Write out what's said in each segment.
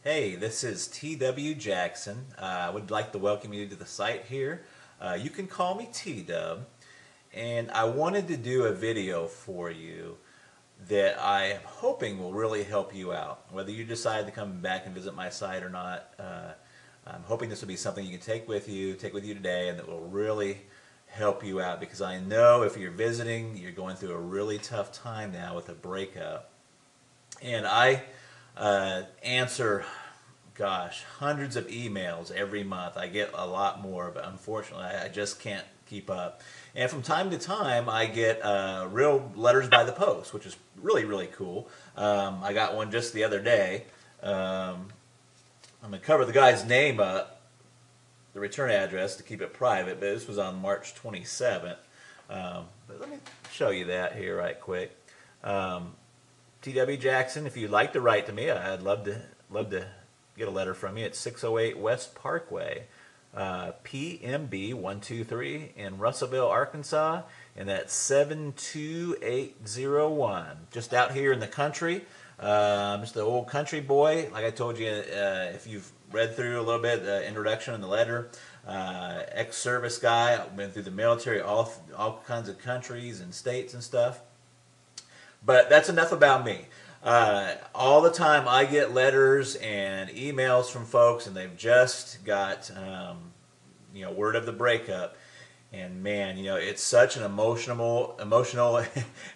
Hey, this is T.W. Jackson. I would like to welcome you to the site here. You can call me T-Dub, and I wanted to do a video for you that I am hoping will really help you out. Whether you decide to come back and visit my site or not, I'm hoping this will be something you can take with you today, and that will really help you out, because I know if you're visiting, you're going through a really tough time now with a breakup. And I answer, gosh, hundreds of emails every month. I get a lot more, but unfortunately I just can't keep up. And from time to time I get real letters by the post, which is really, really cool. I got one just the other day. I'm going to cover the guy's name up, the return address, to keep it private, but this was on March 27th. But let me show you that here right quick. T.W. Jackson, if you'd like to write to me, I'd love to get a letter from you. It's 608 West Parkway, PMB 123 in Russellville, Arkansas, and that's 72801. Just out here in the country. Just the old country boy. Like I told you, if you've read through a little bit the introduction and the letter, ex-service guy. I've been through the military, all kinds of countries and states and stuff. But that's enough about me. All the time I get letters and emails from folks, and they've just got word of the breakup. And man, it's such an emotional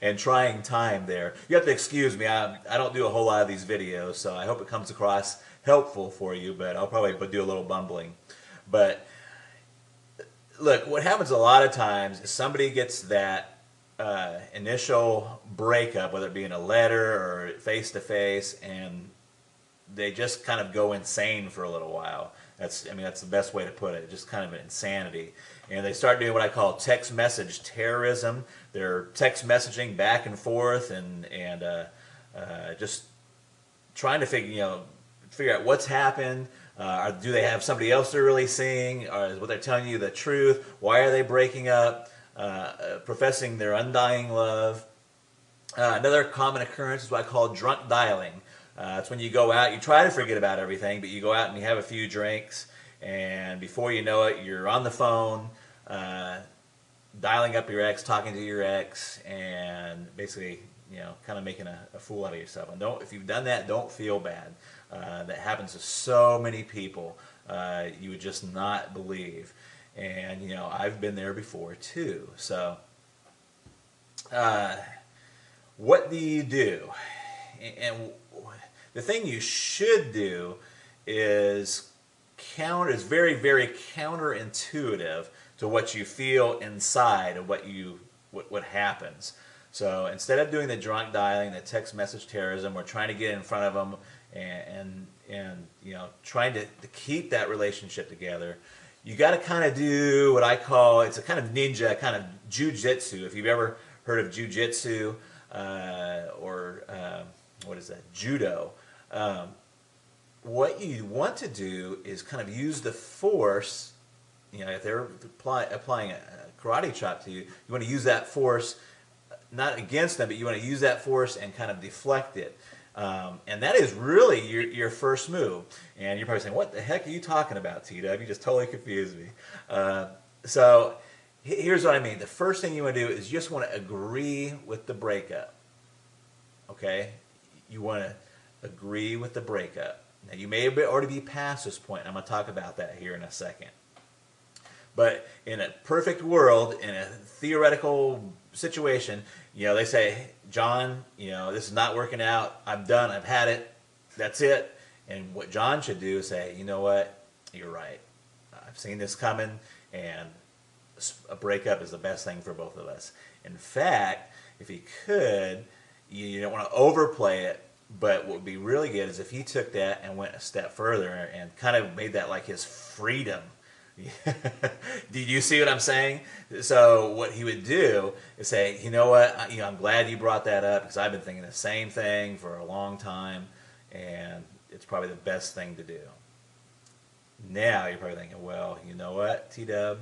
and trying time there. You have to excuse me. I don't do a whole lot of these videos, so I hope it comes across helpful for you, but I'll probably do a little bumbling. But look, what happens a lot of times is somebody gets that initial breakup, whether it be in a letter or face-to-face, and they just kind of go insane for a little while. That's the best way to put it. Just kind of an insanity. And they start doing what I call text message terrorism. They're text messaging back and forth and just trying to figure out what's happened. Do they have somebody else they're really seeing? Or is what they're telling you the truth? Why are they breaking up? Professing their undying love. Another common occurrence is what I call drunk dialing. It's when you go out, you try to forget about everything, but you go out and you have a few drinks, and before you know it, you're on the phone, dialing up your ex, talking to your ex, and basically, kind of making a fool out of yourself. And if you've done that, don't feel bad. That happens to so many people. You would just not believe. And, I've been there before too. So, what do you do? And the thing you should do is very, very counterintuitive to what you feel inside of what happens. So instead of doing the drunk dialing, the text message terrorism, we're trying to get in front of them and trying to keep that relationship together. You got to kind of do what I call, it's a kind of ninja, kind of jujitsu. If you've ever heard of jujitsu or what is that, judo, what you want to do is kind of use the force. If they're applying a karate chop to you, you want to use that force not against them, but you want to use that force and kind of deflect it. And that is really your first move. And you're probably saying, what the heck are you talking about, T-Dub? You just totally confused me. So here's what I mean. The first thing you want to do is you just want to agree with the breakup. Okay? You want to agree with the breakup. Now, you may already be past this point. I'm going to talk about that here in a second. But in a perfect world, in a theoretical situation, they say, John, this is not working out. I'm done. I've had it. That's it. And what John should do is say, you know what? You're right. I've seen this coming, and a breakup is the best thing for both of us. In fact, if he could, you don't want to overplay it, but what would be really good is if he took that and went a step further and kind of made that like his freedom. Did you see what I'm saying? So what he would do is say, you know what, I'm glad you brought that up, because I've been thinking the same thing for a long time, and it's probably the best thing to do. Now you're probably thinking, well, you know what, T-Dub,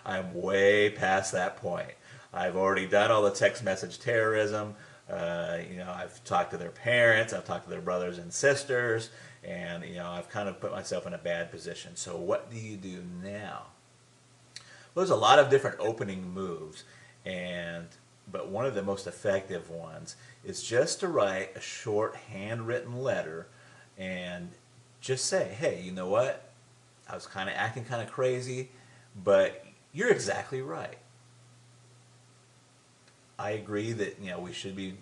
I'm way past that point. I've already done all the text message terrorism. I've talked to their parents, I've talked to their brothers and sisters, and I've kind of put myself in a bad position. So what do you do now? Well, there's a lot of different opening moves, but one of the most effective ones is just to write a short handwritten letter and just say, hey, you know what? I was kind of acting kind of crazy, but you're exactly right. I agree that we should be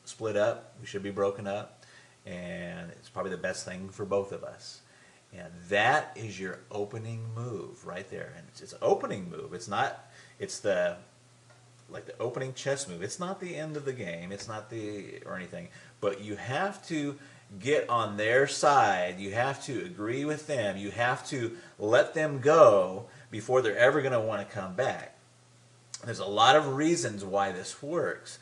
split up, we should be broken up, and it's probably the best thing for both of us. And that is your opening move right there. And it's an opening move. It's not. It's the opening chess move. It's not the end of the game. It's not or anything. But you have to get on their side. You have to agree with them. You have to let them go before they're ever going to want to come back. There's a lot of reasons why this works.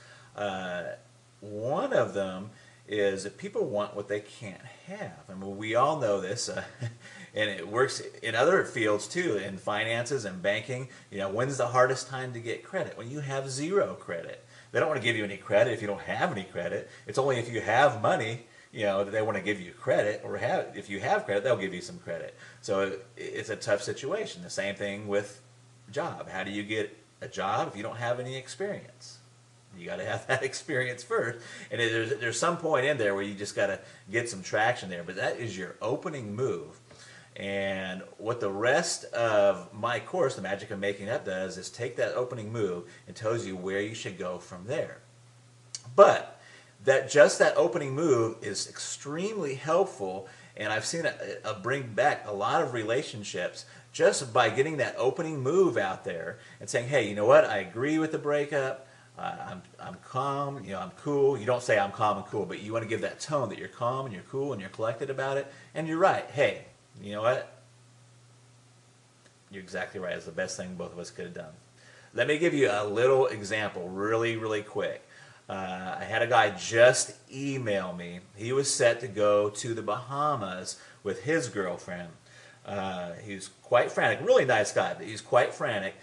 One of them is that people want what they can't have. I mean, we all know this, and it works in other fields too, in finances and banking. When's the hardest time to get credit? When you have zero credit. They don't want to give you any credit if you don't have any credit. It's only if you have money, that they want to give you credit, or if you have credit, they'll give you some credit. So it's a tough situation. The same thing with job. How do you get a job if you don't have any experience? You got to have that experience first, and there's some point in there where you just got to get some traction there. But that is your opening move, and what the rest of my course, The Magic of Making Up, does is take that opening move and tells you where you should go from there. But that opening move is extremely helpful, and I've seen it bring back a lot of relationships just by getting that opening move out there and saying, hey, you know what? I agree with the breakup. I'm calm, I'm cool. You don't say I'm calm and cool, but you want to give that tone that you're calm and you're cool and you're collected about it. And you're right. Hey, you know what? You're exactly right. It's the best thing both of us could have done. Let me give you a little example really, really quick. I had a guy just email me. He was set to go to the Bahamas with his girlfriend. He's quite frantic. Really nice guy, but he's quite frantic.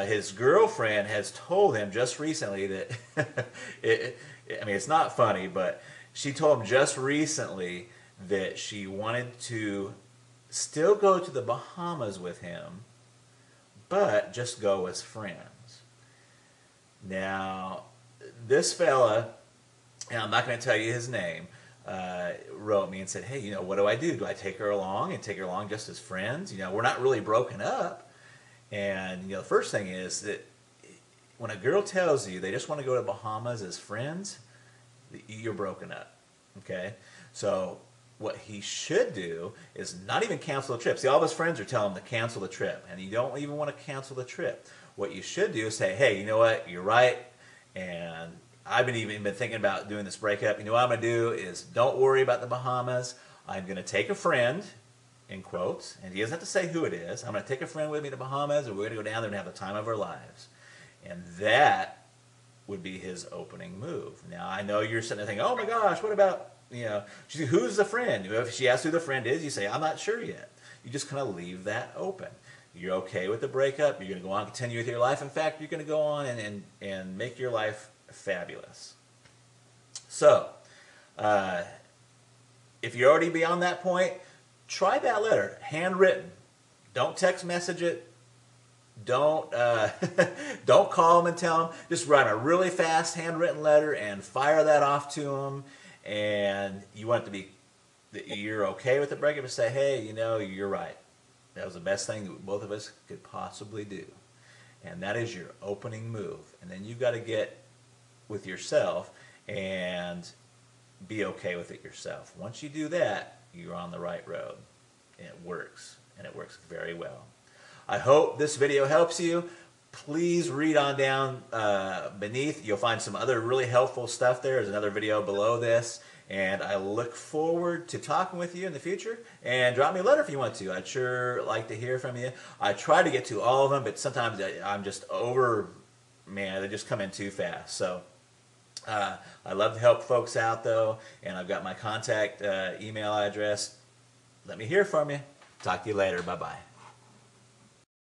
His girlfriend has told him just recently that, it's not funny, but she told him just recently that she wanted to still go to the Bahamas with him, but just go as friends. Now, this fella, and I'm not going to tell you his name, wrote me and said, hey, what do I do? Do I take her along and take her along just as friends? We're not really broken up. And the first thing is that when a girl tells you they just want to go to Bahamas as friends, you're broken up. Okay? So what he should do is not even cancel the trip. See, all of his friends are telling him to cancel the trip, and you don't even want to cancel the trip. What you should do is say, hey, you know what? You're right, and I've been thinking about doing this breakup. What I'm going to do is don't worry about the Bahamas. I'm going to take a friend, in quotes, and he doesn't have to say who it is. I'm going to take a friend with me to Bahamas, and we're going to go down there and have the time of our lives. And that would be his opening move. Now, I know you're sitting there thinking, oh my gosh, what about, who's the friend? If she asks who the friend is, you say, I'm not sure yet. You just kind of leave that open. You're okay with the breakup. You're going to go on and continue with your life. In fact, you're going to go on and make your life fabulous. So, if you're already beyond that point, try that letter, handwritten. Don't text message it. Don't don't call them and tell them. Just write a really fast handwritten letter and fire that off to them. And you want it to be that you're okay with the breakup, and say, hey, you're right. That was the best thing that both of us could possibly do. And that is your opening move. And then you've got to get with yourself and be okay with it yourself. Once you do that, you're on the right road. And it works. And it works very well. I hope this video helps you. Please read on down beneath. You'll find some other really helpful stuff there. There's another video below this. And I look forward to talking with you in the future. And drop me a letter if you want to. I'd sure like to hear from you. I try to get to all of them, but sometimes I'm just they just come in too fast. So I love to help folks out, though. And I've got my contact email address. Let me hear from you. Talk to you later. Bye-bye.